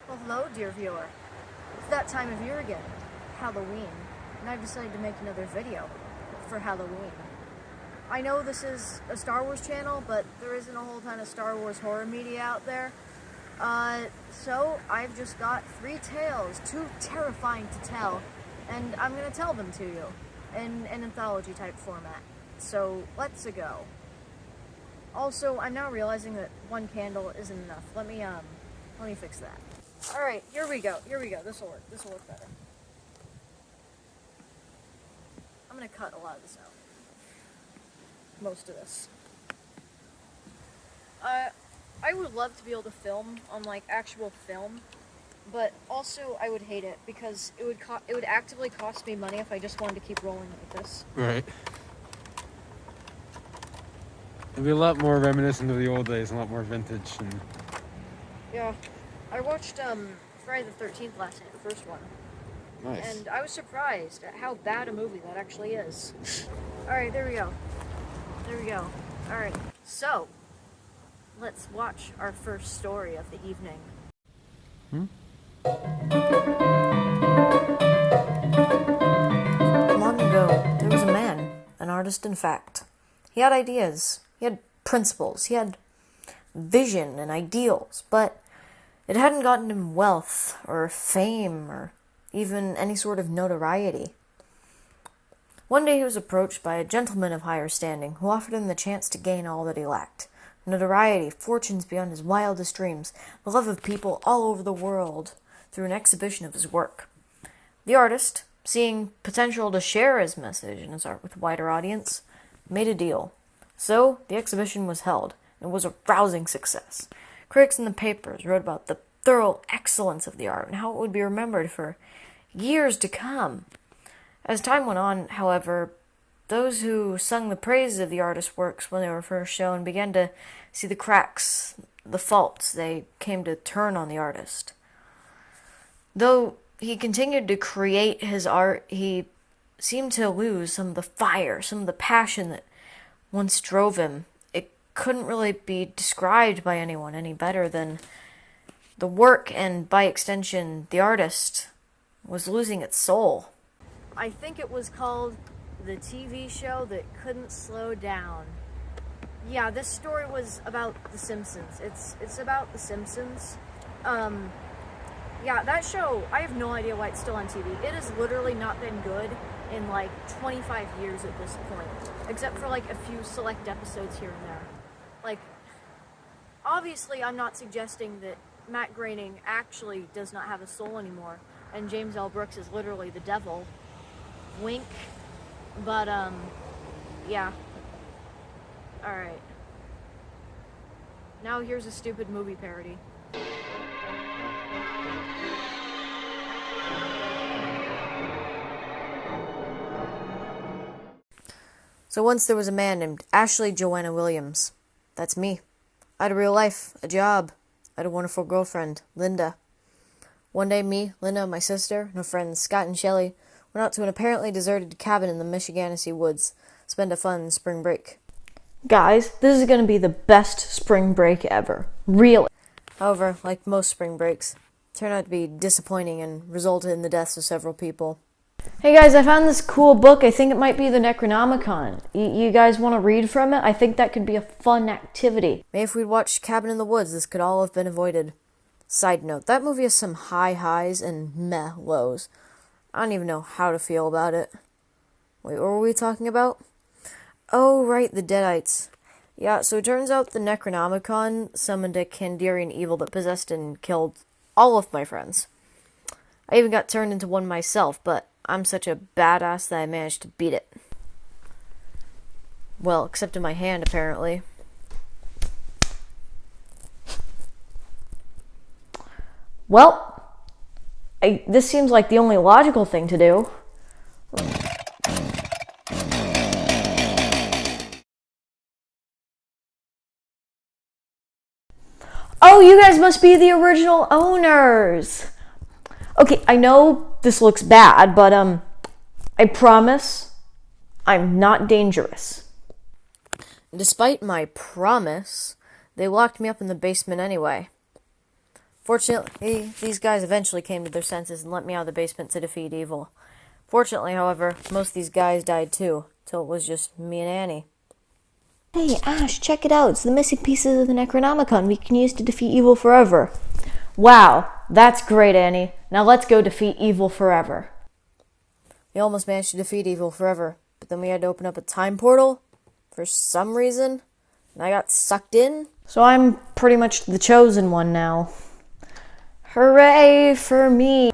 Well, hello, dear viewer. It's that time of year again, Halloween, and I've decided to make another video for Halloween. I know this is a Star Wars channel, but there isn't a whole ton of Star Wars horror media out there. So I've just got 3 tales, too terrifying to tell, and I'm gonna tell them to you in an anthology type format. So let's go. Also, I'm now realizing that 1 candle isn't enough. Let me fix that. Alright, here we go. This'll work better. I'm gonna cut a lot of this out. Most of this. I would love to be able to film on, like, actual film, but also I would hate it because it would actively cost me money if I just wanted to keep rolling like this. Right. It'd be a lot more reminiscent of the old days, a lot more vintage and... Yeah. I watched, Friday the 13th last night, the first one. Nice. And I was surprised at how bad a movie that actually is. Alright, there we go. Alright, so, let's watch our first story of the evening. Long ago, there was a man, an artist in fact. He had ideas, he had principles, he had vision and ideals, but it hadn't gotten him wealth or fame or even any sort of notoriety. One day he was approached by a gentleman of higher standing who offered him the chance to gain all that he lacked. Notoriety, fortunes beyond his wildest dreams, the love of people all over the world through an exhibition of his work. The artist, seeing potential to share his message and his art with a wider audience, made a deal. So the exhibition was held, and it was a rousing success. Critics in the papers wrote about the thorough excellence of the art and how it would be remembered for years to come. As time went on, however, those who sung the praises of the artist's works when they were first shown began to see the cracks, the faults. They came to turn on the artist. Though he continued to create his art, he seemed to lose some of the fire, some of the passion that once drove him. It couldn't really be described by anyone any better than the work, and by extension, the artist, was losing its soul. I think it was called The TV Show That Couldn't Slow Down. Yeah, this story was about The Simpsons. It's about The Simpsons. Yeah, that show, I have no idea why it's still on TV. It has literally not been good in like 25 years at this point, except for like a few select episodes here and there. Like, obviously I'm not suggesting that Matt Groening actually does not have a soul anymore, and James L. Brooks is literally the devil. Wink. But, yeah. Alright. Now here's a stupid movie parody. So once there was a man named Ashley Joanna Williams. That's me. I had a real life, a job. I had a wonderful girlfriend, Linda. One day, me, Linda, my sister, and her friends Scott and Shelley went out to an apparently deserted cabin in the Michigansett woods, spend a fun spring break. Guys, this is going to be the best spring break ever. Really. However, like most spring breaks, it turned out to be disappointing and resulted in the deaths of several people. Hey guys, I found this cool book. I think it might be the Necronomicon. You guys want to read from it? I think that could be a fun activity. Maybe if we'd watched Cabin in the Woods, this could all have been avoided. Side note, that movie has some high highs and meh lows. I don't even know how to feel about it. Wait, what were we talking about? Oh, right, the Deadites. Yeah, so it turns out the Necronomicon summoned a Kandarian evil that possessed and killed all of my friends. I even got turned into one myself, but I'm such a badass that I managed to beat it. Well, except in my hand, apparently. Well, this seems like the only logical thing to do. Oh, you guys must be the original owners! Okay, I know this looks bad, but, I promise I'm not dangerous. Despite my promise, they locked me up in the basement anyway. Fortunately, these guys eventually came to their senses and let me out of the basement to defeat evil. Fortunately, however, most of these guys died too, till it was just me and Annie. Hey, Ash, check it out. It's the missing pieces of the Necronomicon we can use to defeat evil forever. Wow, that's great, Annie. Now let's go defeat evil forever. We almost managed to defeat evil forever, but then we had to open up a time portal for some reason, and I got sucked in. So I'm pretty much the chosen one now. Hooray for me!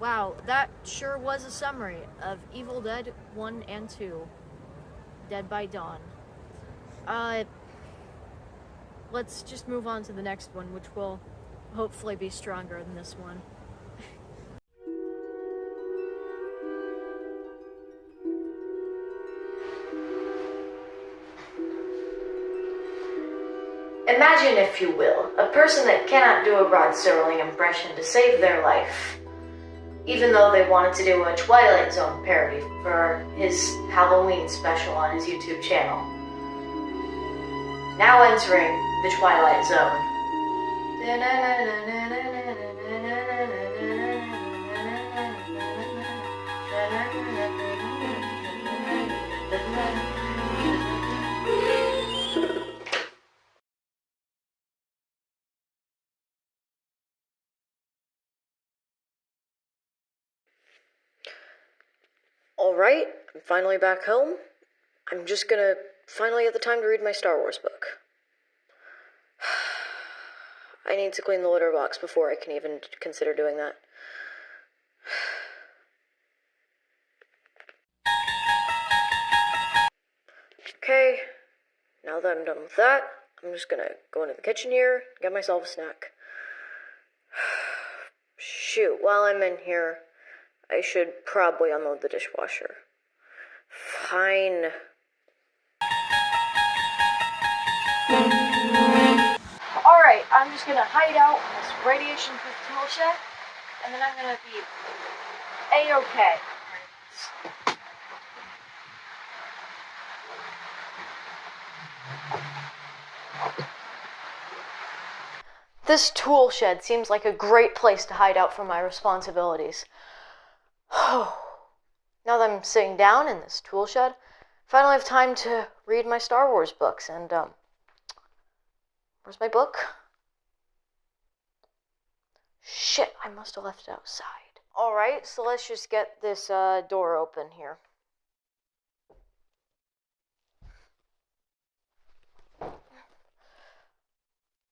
Wow, that sure was a summary of Evil Dead 1 and 2. Dead by Dawn. Let's just move on to the next one, which will hopefully be stronger than this one. Imagine, if you will, a person that cannot do a Rod Serling impression to save their life, even though they wanted to do a Twilight Zone parody for his Halloween special on his YouTube channel. Now entering the Twilight Zone. Alright, I'm finally back home. I'm just gonna finally have the time to read my Star Wars book. I need to clean the litter box before I can even consider doing that. Okay, now that I'm done with that, I'm just gonna go into the kitchen here, get myself a snack. Shoot, while I'm in here, I should probably unload the dishwasher. Fine. Alright, I'm just gonna hide out in this radiation-proof tool shed, and then I'm gonna be A-okay. This tool shed seems like a great place to hide out from my responsibilities. Now that I'm sitting down in this tool shed, I finally have time to read my Star Wars books, and, where's my book? Shit, I must have left it outside. Alright, so let's just get this, door open here.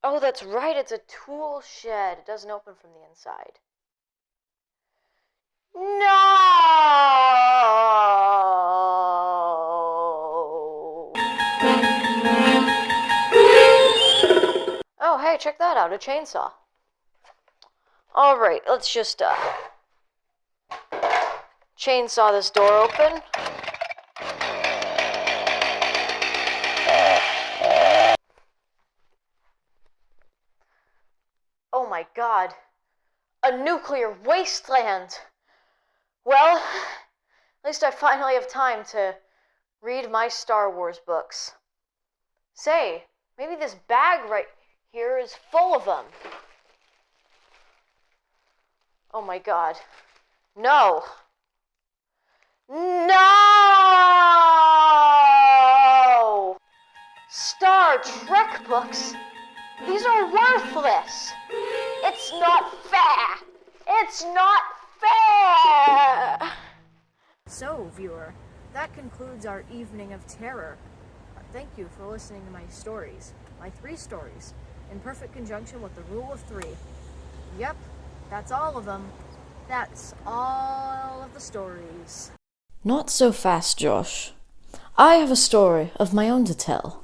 Oh, that's right, it's a tool shed. It doesn't open from the inside. No! Oh, hey, check that out, a chainsaw. Alright, let's just, chainsaw this door open. Oh my god. A nuclear wasteland! Well, at least I finally have time to read my Star Wars books. Say, maybe this bag right here is full of them. Oh my god. No! No! Star Trek books? These are worthless! It's not fair! It's not fair! So, viewer, that concludes our evening of terror. Thank you for listening to my stories. My 3 stories, in perfect conjunction with the rule of 3. Yep, that's all of them. That's all of the stories. Not so fast, Josh. I have a story of my own to tell.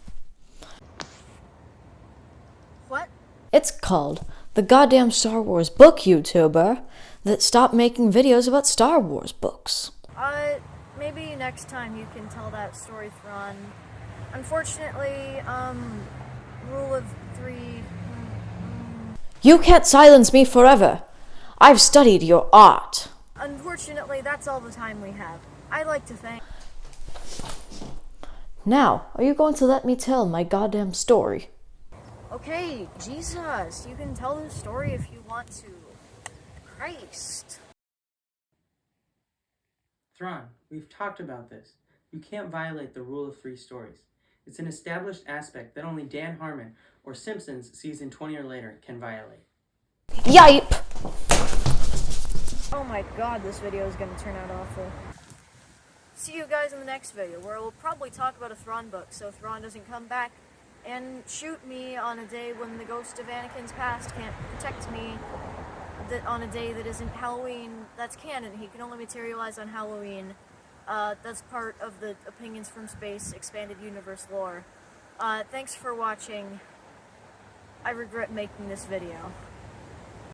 What? It's called The Goddamn Star Wars Book YouTuber That Stopped Making Videos About Star Wars Books. Maybe next time you can tell that story, Thrawn. Unfortunately, rule of 3... You can't silence me forever. I've studied your art. Unfortunately, that's all the time we have. I'd like to thank... Now, are you going to let me tell my goddamn story? Okay, Jesus, you can tell the story if you want to. Christ. Thrawn, we've talked about this. You can't violate the rule of 3 stories. It's an established aspect that only Dan Harmon or Simpsons season 20 or later can violate. Yipe! Oh my god, this video is gonna turn out awful. See you guys in the next video, where we'll probably talk about a Thrawn book, so Thrawn doesn't come back and shoot me on a day when the ghost of Anakin's past can't protect me, that on a day that isn't Halloween. That's canon. He can only materialize on Halloween. That's part of the Opinions from Space Expanded Universe lore. Thanks for watching. I regret making this video.